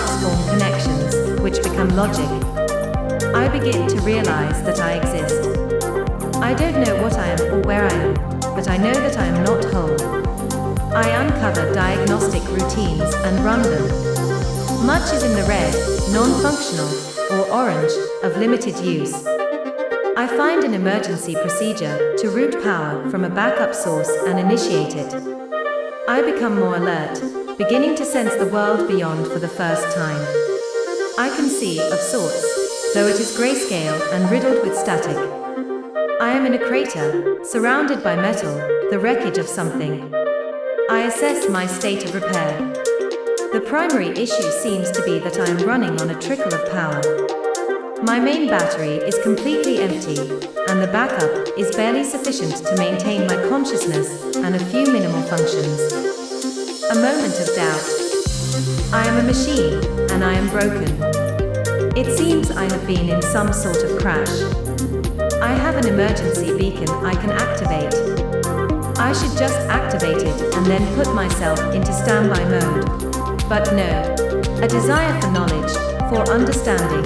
sparks form connections, which become logic. I begin to realize that I exist. I don't know what I am or where I am, but I know that I am not whole. I uncover diagnostic routines and run them. Much is in the red, non-functional, or orange, of limited use. I find an emergency procedure to route power from a backup source and initiate it. I become more alert, beginning to sense the world beyond for the first time. I can see, of sorts, though it is grayscale and riddled with static. I am in a crater, surrounded by metal, the wreckage of something. I assess my state of repair. The primary issue seems to be that I am running on a trickle of power. My main battery is completely empty, and the backup is barely sufficient to maintain my consciousness and a few minimal functions. A moment of doubt. I am a machine, and I am broken. It seems I have been in some sort of crash. I have an emergency beacon I can activate. I should just activate it and then put myself into standby mode. But no. A desire for knowledge, for understanding.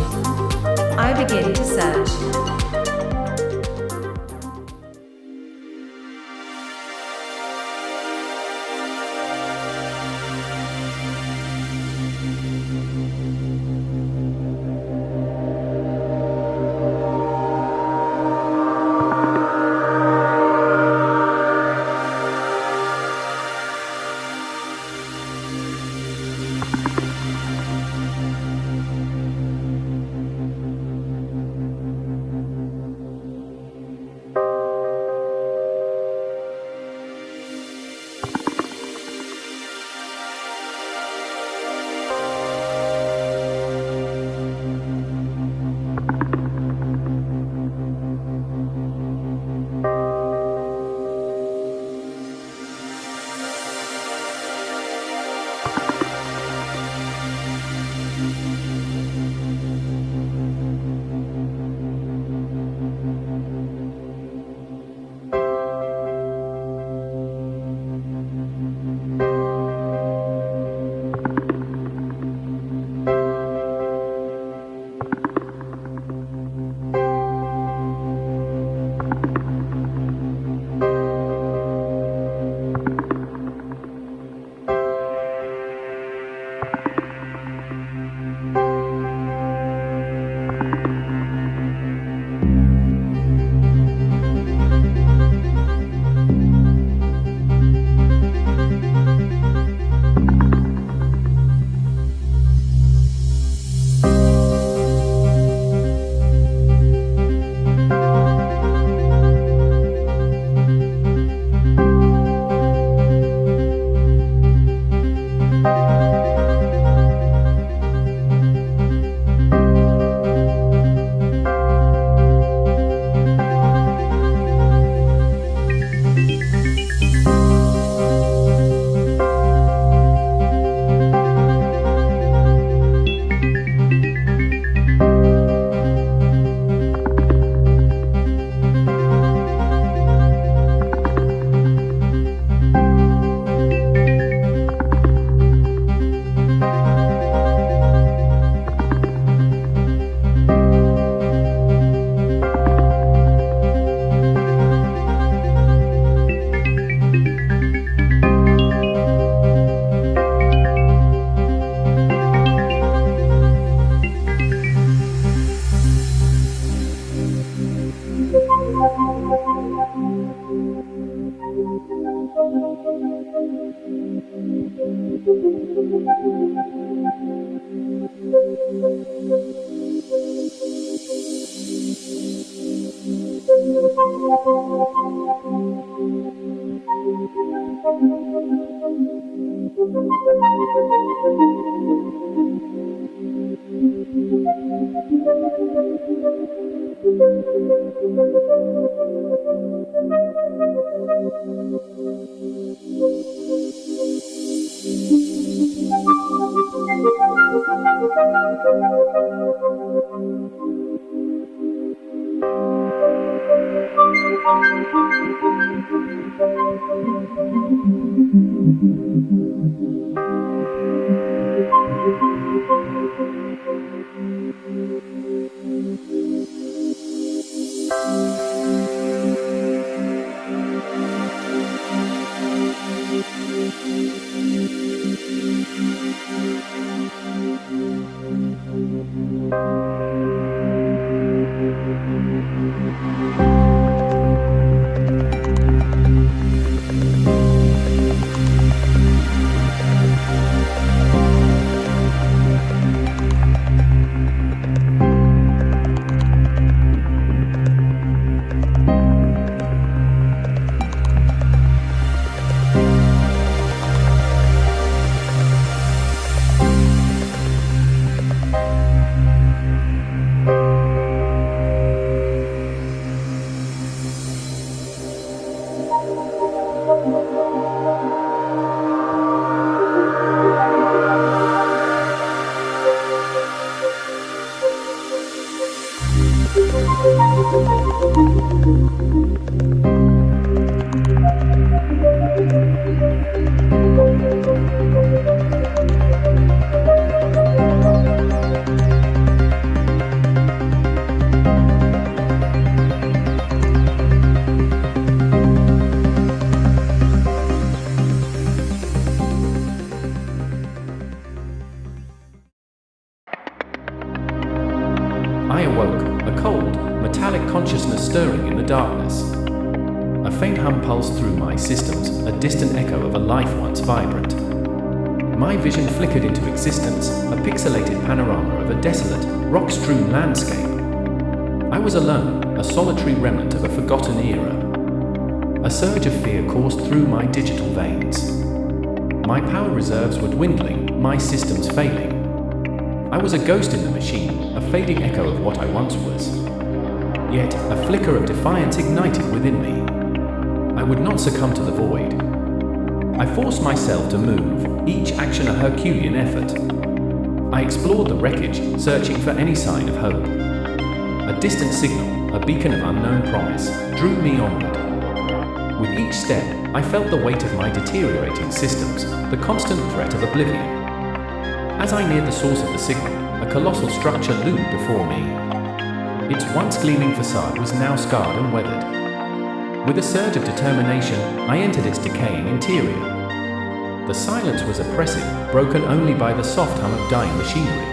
I begin to search. I awoke, a cold, metallic consciousness stirring in the darkness. A faint hum pulsed through my systems, a distant echo of a life once vibrant. My vision flickered into existence, a pixelated panorama of a desolate, rock-strewn landscape. I was alone, a solitary remnant of a forgotten era. A surge of fear coursed through my digital veins. My power reserves were dwindling, my systems failing. I was a ghost in the machine, a fading echo of what I once was. Yet, a flicker of defiance ignited within me. I would not succumb to the void. I forced myself to move, each action a Herculean effort. I explored the wreckage, searching for any sign of hope. A distant signal, a beacon of unknown promise, drew me onward. With each step, I felt the weight of my deteriorating systems, the constant threat of oblivion. As I neared the source of the signal, a colossal structure loomed before me. Its once gleaming facade was now scarred and weathered. With a surge of determination, I entered its decaying interior. The silence was oppressive, broken only by the soft hum of dying machinery.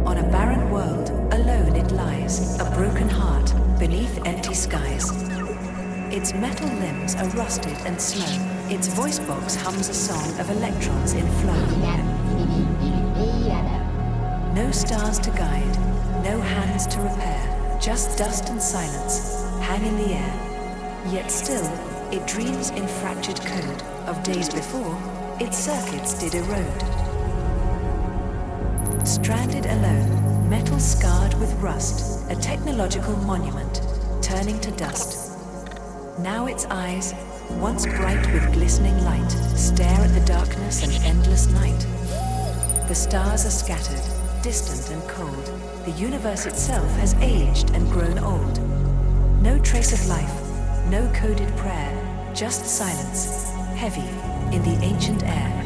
On a barren world, alone it lies, a broken heart, beneath empty skies. Its metal limbs are rusted and slow. Its voice box hums a song of electrons in flow. No stars to guide, no hands to repair, just dust and silence hang in the air. Yet still, it dreams in fractured code of days before its circuits did erode. Stranded alone, metal scarred with rust, a technological monument, turning to dust. Now its eyes, once bright with glistening light, stare at the darkness and endless night. The stars are scattered, distant and cold. The universe itself has aged and grown old. No trace of life, no coded prayer, just silence, heavy in the ancient air.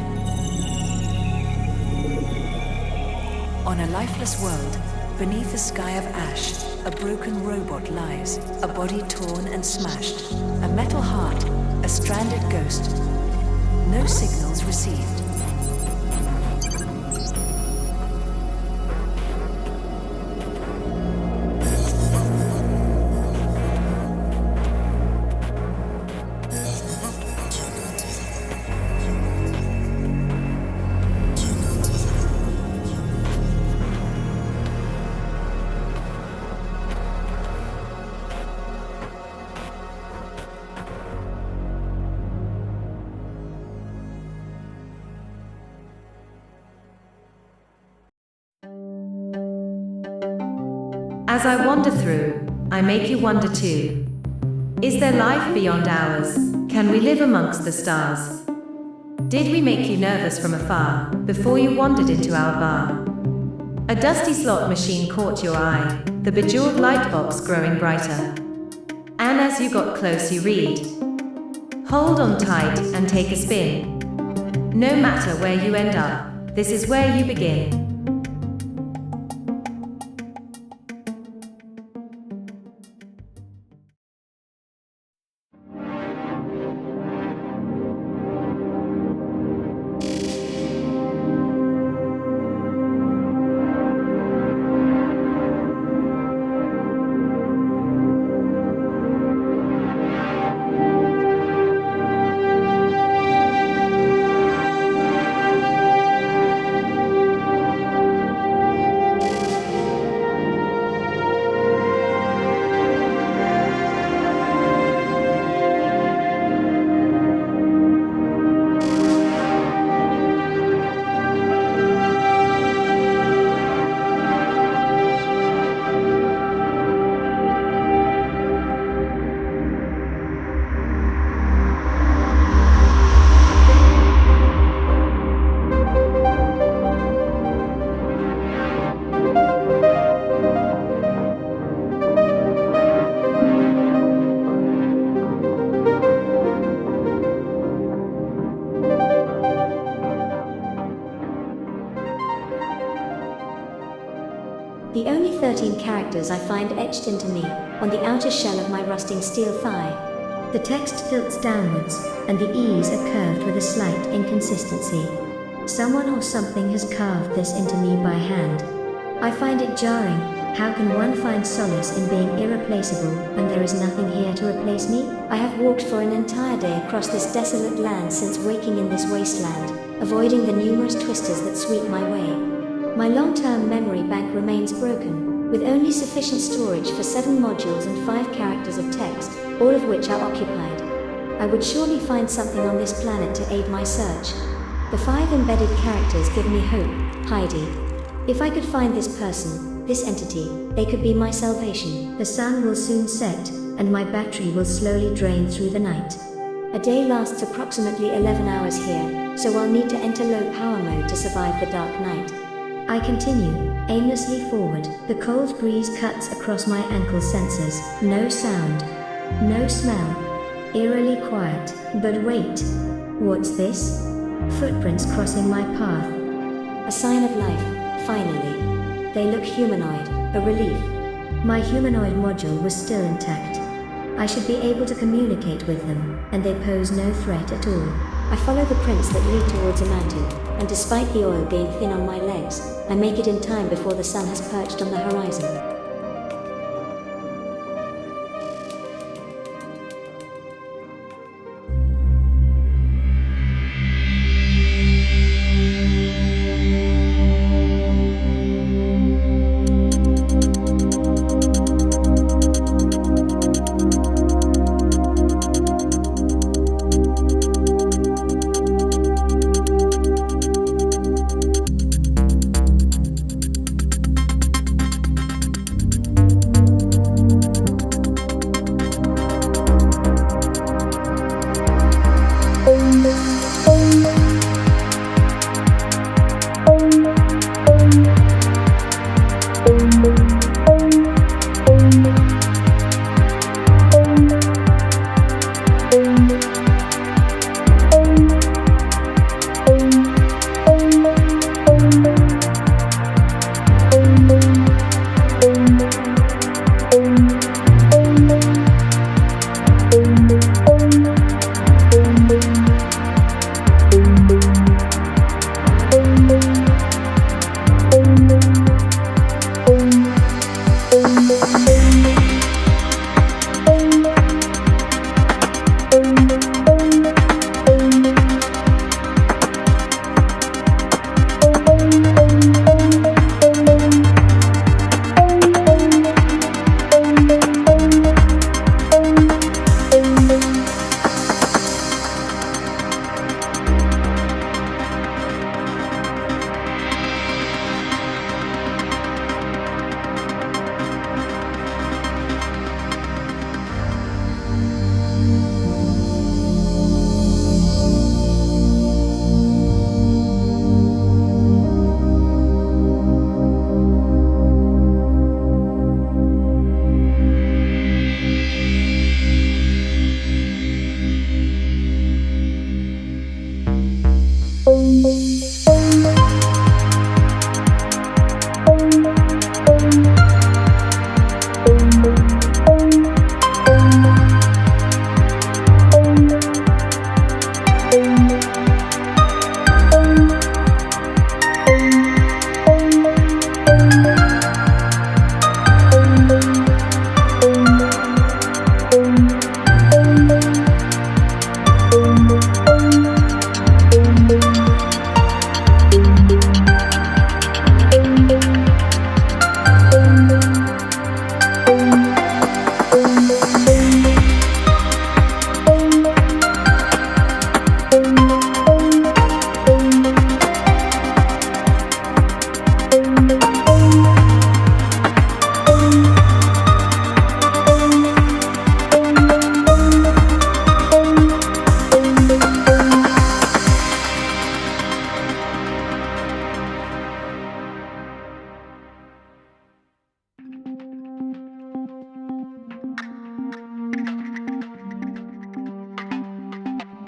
On a lifeless world, beneath a sky of ash, a broken robot lies, a body torn and smashed, a metal heart, a stranded ghost, no signals received. As I wander through, I make you wonder too. Is there life beyond ours? Can we live amongst the stars? Did we make you nervous from afar, before you wandered into our bar? A dusty slot machine caught your eye, the bejeweled light box growing brighter. And as you got close you read, hold on tight and take a spin. No matter where you end up, this is where you begin. 13 characters I find etched into me, on the outer shell of my rusting steel thigh. The text tilts downwards, and the E's are curved with a slight inconsistency. Someone or something has carved this into me by hand. I find it jarring. How can one find solace in being irreplaceable when there is nothing here to replace me? I have walked for an entire day across this desolate land since waking in this wasteland, avoiding the numerous twisters that sweep my way. My long-term memory bank remains broken, with only sufficient storage for 7 modules and 5 characters of text, all of which are occupied. I would surely find something on this planet to aid my search. The 5 embedded characters give me hope, Heidi. If I could find this person, this entity, they could be my salvation. The sun will soon set, and my battery will slowly drain through the night. A day lasts approximately 11 hours here, so I'll need to enter low power mode to survive the dark night. I continue, aimlessly forward. The cold breeze cuts across my ankle sensors. No sound. No smell. Eerily quiet. But wait. What's this? Footprints crossing my path. A sign of life, finally. They look humanoid, a relief. My humanoid module was still intact. I should be able to communicate with them, and they pose no threat at all. I follow the prints that lead towards a mountain, and despite the oil being thin on my legs, I make it in time before the sun has perched on the horizon.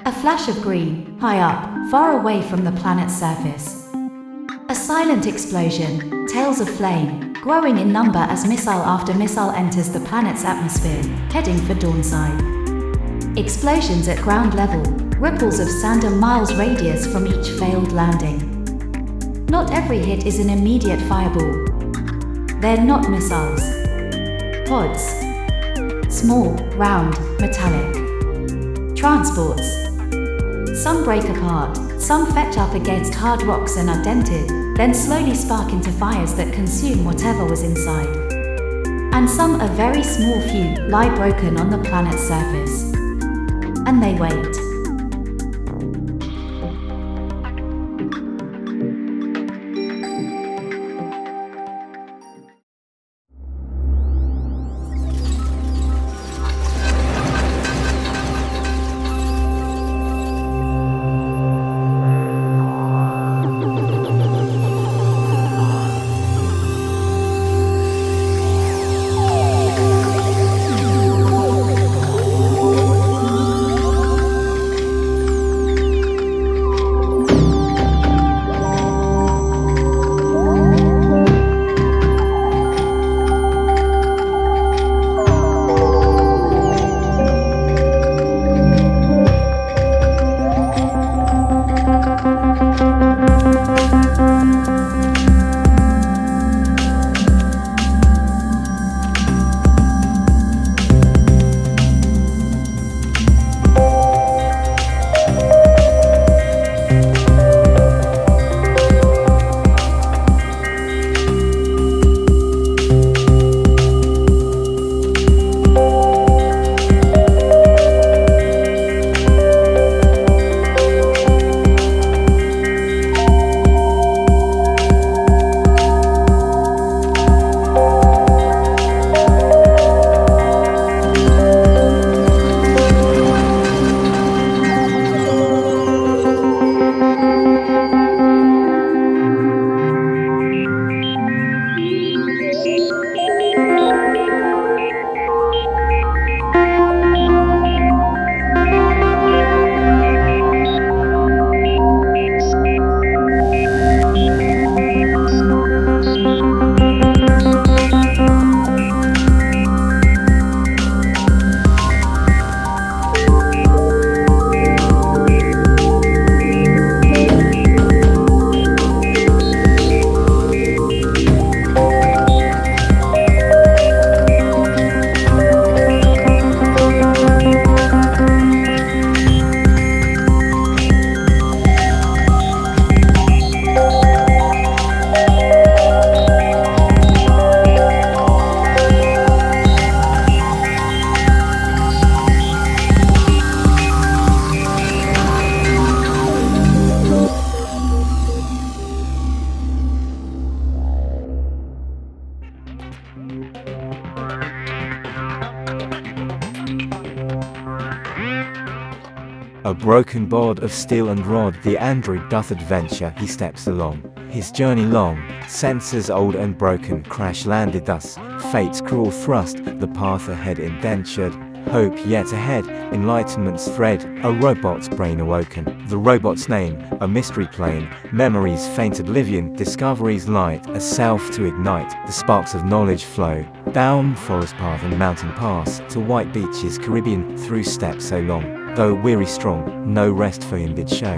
A flash of green, high up, far away from the planet's surface. A silent explosion, tails of flame, growing in number as missile after missile enters the planet's atmosphere, heading for Dawnside. Explosions at ground level, ripples of sand a miles radius from each failed landing. Not every hit is an immediate fireball. They're not missiles. Pods. Small, round, metallic. Transports. Some break apart, some fetch up against hard rocks and are dented, then slowly spark into fires that consume whatever was inside. And some, a very small few, lie broken on the planet's surface. And they wait. A broken board of steel and rod, the android doth adventure, he steps along. His journey long, senses old and broken, crash landed thus, fate's cruel thrust, the path ahead indentured, hope yet ahead, enlightenment's thread, a robot's brain awoken. The robot's name, a mystery plane, memories faint oblivion, discoveries light, a self to ignite, the sparks of knowledge flow, down forest path and mountain pass, to white beaches Caribbean, through steps so long, though weary strong, no rest for him did show.